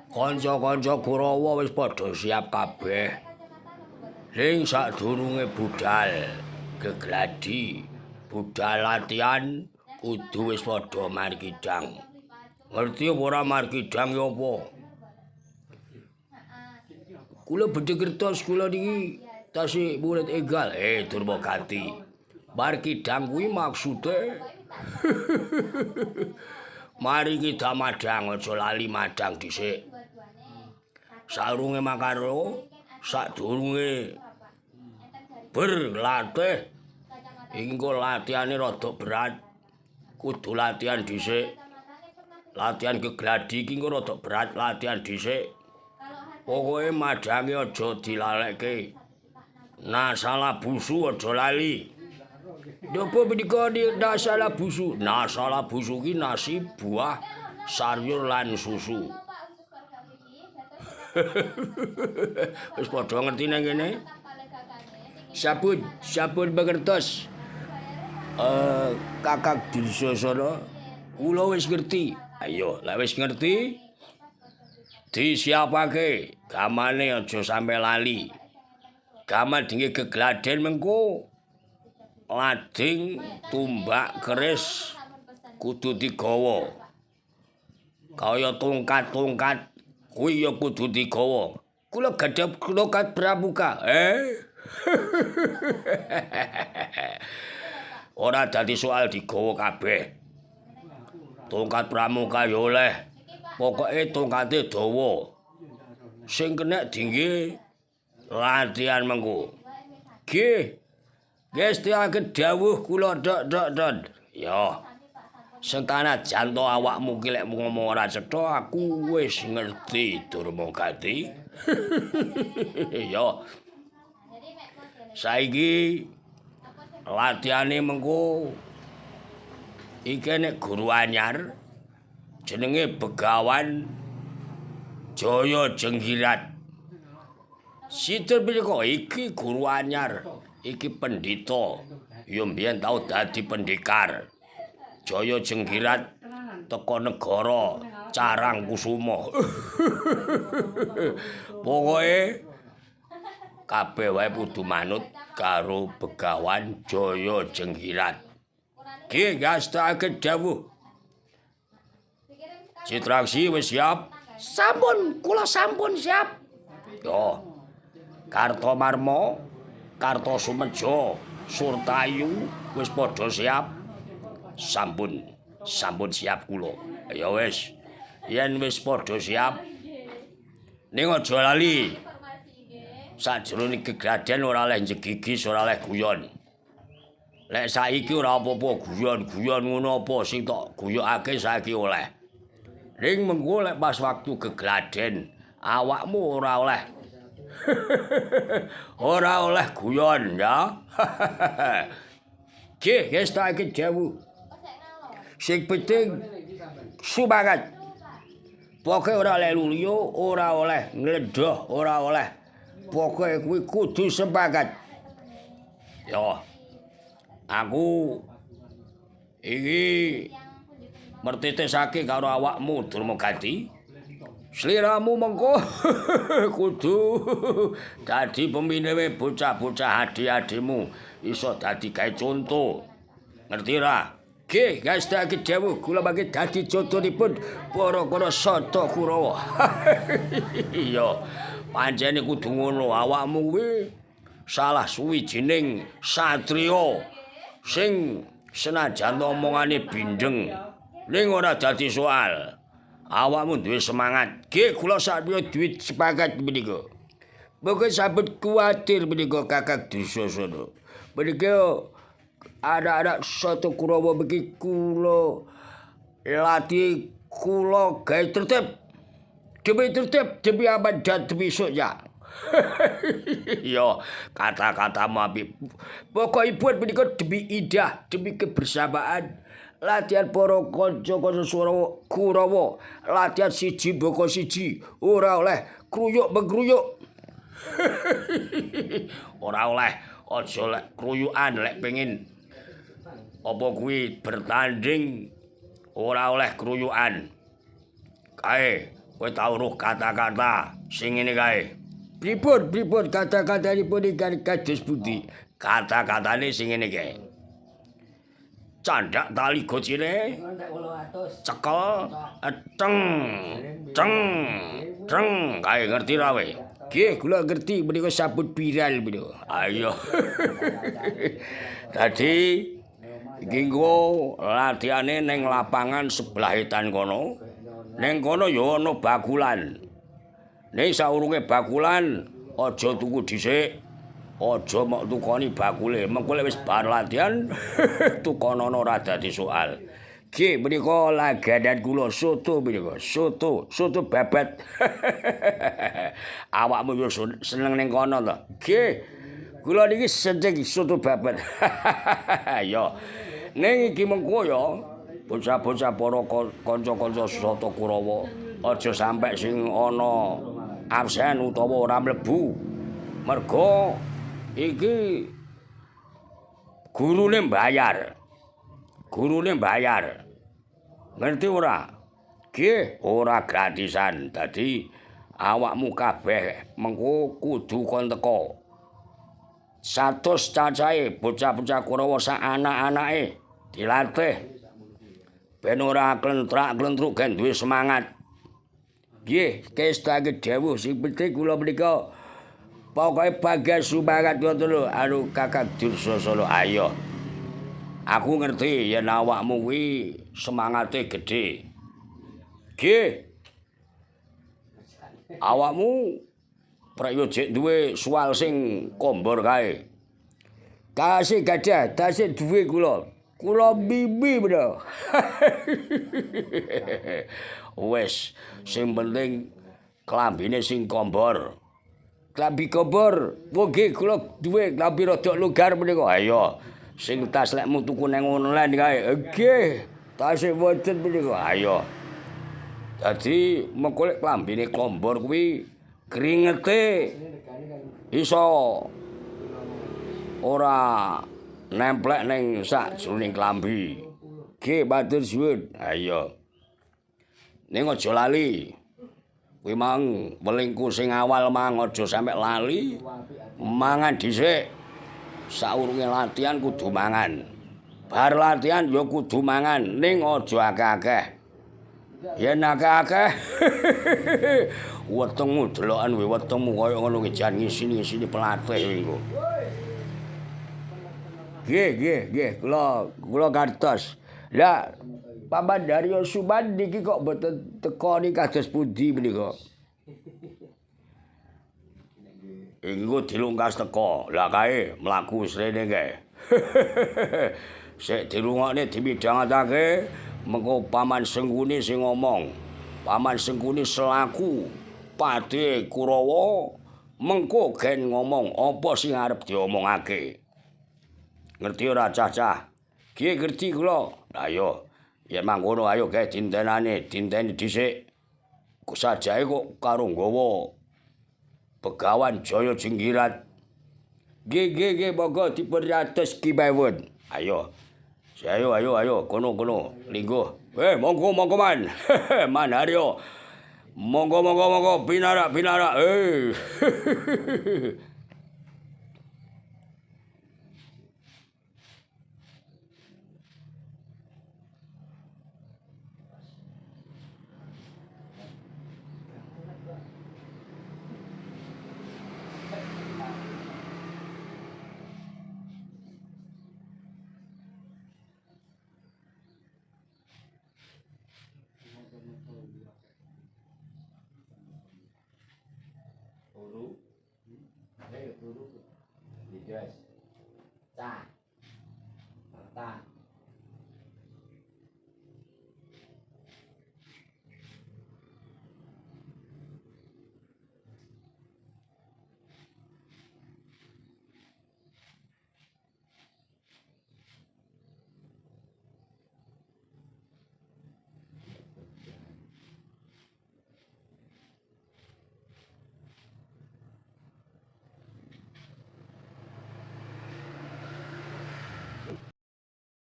Kanca-kanca Kurawa wis padha siap kabeh. Sing sadurunge budal gegladi, budal latihan kudu wis padha markidang. Ngerti apa ora markidang ya apa? Kula bedhe kertos kula niki tasih murid enggal. Durmagati. Markidang kuwi maksude mari kita madang aja lali madang dhisik. Sarunge makaro sadurunge berlatih engko latihane rada berat. Kudu latihan dhisik. Latihan gegladi iki engko rada berat latihan dhisik. Pokoke madange aja dilalekke. Nah salah busu aja lali. Napa menika nah salah busu? Nah salah busu ki nasi, buah, sayur lan susu. Wis padha ngerti nang kene? Sampun mangertos. Kakak Dursasana, kula wis ngerti. Ayo, lek wis ngerti disiapake, gamane aja sampe lali. Gaman dinge gegladen mengko lading tumbak keris kudu digawa. Kaya tongkat-tongkat kuwi ya kudu digawa. Kula gadah tongkat pramuka. Ora dadi soal digawa kabeh. Tongkat pramuka ya oleh. Pokoke tongkate dawa. Sing kena dingge latihan mengko. Nggih. Ngestihake dawuh kula dok. Ya. Senajan to awakmu ki lek ngomong ora cetha aku wis ngerti Durmagati. Ya. Saiki latihane mengko iki nek guru anyar jenenge Begawan Jaya Jenggirat. Sinten menika iki guru anyar, iki pendhita. Ya mbiyen tau dadi pendekar. Jaya Jenggirat teko negara Carangkusuma. Pokoke kabeh wae kudu manut karo Begawan Jaya Jenggirat. Nggih, ngastake dawuh. Citraksi wis siap? Sampun, kula sampun siap. Yo. Kartomarma, Kartosumeja, Surtayu wis padha siap. Sampun siap kula. Ya wis. Yen wis padha siap ning aja lali. Sajroning gegladen ora oleh njegigis, ora oleh guyon. Lek saiki ora apa-apa guyon-guyon ngono apa sing tok guyokake saiki oleh. Ning mengko lek pas waktu gegladen awakmu ora oleh. Ora oleh guyon ya. Nggih, ngestake dawuh. Sing penting semangat. Pokoke ora oleh luliyo, ora oleh ngledoh, ora oleh. Pokoke kuwi kudu semangat. Ya. Aku iki mertitisake karo awakmu Durmagati. Sliramu mengko kudu dadi peminewe bocah-bocah adi-adimu iso dadi gawe conto. Ngerti ra? Nggih, ngastake dawuh kula mangke dadi contonipun para sata Kurawa. Iya, pancene kudu ngono awakmu kuwi salah suwijining satriya sing senajan omongane bindeng ning ora dadi soal. Awakmu duwe semangat. Nggih, kula sakmenika duwe semangat menika. Mboten sampun kuwatir menika Kakang Dursasana. Menika anak-anak sata Kurawa mriki kula latih kula gawe tertib. Demi tertib, demi aman dan demi sukses. Yo, kata-kata apik. Pokokipun menika demi indah, demi kebersamaan. Latihan para kanca-kanca Kurawa, latihan siji mbaka siji, ora oleh kruyuk mengkruyuk. Ora oleh aja lek kruyukan lek pengin apa kuwi bertanding ora oleh kruyukan. Kae, kowe tau roh kata-kata sing ngene kae. Pripun kata-katanipun ingkang kados pundi? Kata-katane sing ngene kae. Candak tali gocine cekel ceng kae ngerti ra kowe? Nggih, kula ngerti menika sabut viral menika. Ayo. Dadi iki engko latihane ning lapangan sebelah etan kono. Ning kono ya ana bakulan. Ning saurunge bakulan aja tuku dhisik. Aja mok tukoni bakule, mengko lek wis bar latihan tukonono ora dadi soal. Nggih, menika langganan kula soto menika, soto babat. Awakmu yo seneng ning kono to. Nggih. Kula niki seneng soto babat. Yo. Ning iki mengko yo bocah-bocah para kanca-kanca soto Kurawa aja sampe sing ana absen utawa ora mlebu. Mergo iki gurune mbayar. Ngerti ora? Nggih, ora gratisan. Dadi awakmu kabeh mengko kudu kon teka. 100 cacahe bocah-bocah Kurawa sak anak-anake dilatih ben ora klentrak-klentruk gen duwe semangat. Nggih, kestake dawuh sing penting kula menika pokoke bagas sumangat ngoten lho, anu Kakang Dursasana. Ayo. Aku ngerti yen awakmu kuwi semangate gedhe. Nggih. Awakmu prayojek duwe sual sing kombor kae. Tasih gadah, tasih duwe kula. Kula mimpi bener. Wes, sing penting klambine sing kombor. Klambi kombor, nggih kula duwe klambi rada longgar menika. Ayo. Sing tas lekmu tuku nang online kae. Nggih, tasih wonten menika. Ayo. Dadi mengko lek klambine kombor kuwi kringete iso ora nemplek ning sak jroning klambi. Nggih, matur suwun. Ayo. Ning aja lali. Kuwi mang welingku sing awal mang aja sampe lali. Mangan dhisik. Saurunge latihan kudu mangan. Bar latihan ya kudu mangan, ning aja akeh-akeh. Yen akeh-akeh wetengmu delokan kuwi, wetengmu kaya ngono ki jan ngisi-ngisini pelatih engko. Nggih, kula kantos. Lah Paman Daryo Suman niki kok mboten teka niki kados pundi menika? Engko dilungkas teko. Lah kae mlaku srene kae. Sik dirungokne dimidhangetake mengko Paman Sengkuni sing ngomong. Paman Sengkuni selaku Pade Kurawa mengko gen ngomong apa sing arep diomongake. Ngerti ora cah-cah? Nggih ngerti kula. Lah yo yen mangkono ayo kae dinteni dhisik. Sajae kok karo nggawa Begawan Jaya Jinggirat. Nggih, monggo dipun ratos kemawon. Ayo. Ayo, kono. Lingguh. Monggo Man. Man Haryo. Monggo, pinarak.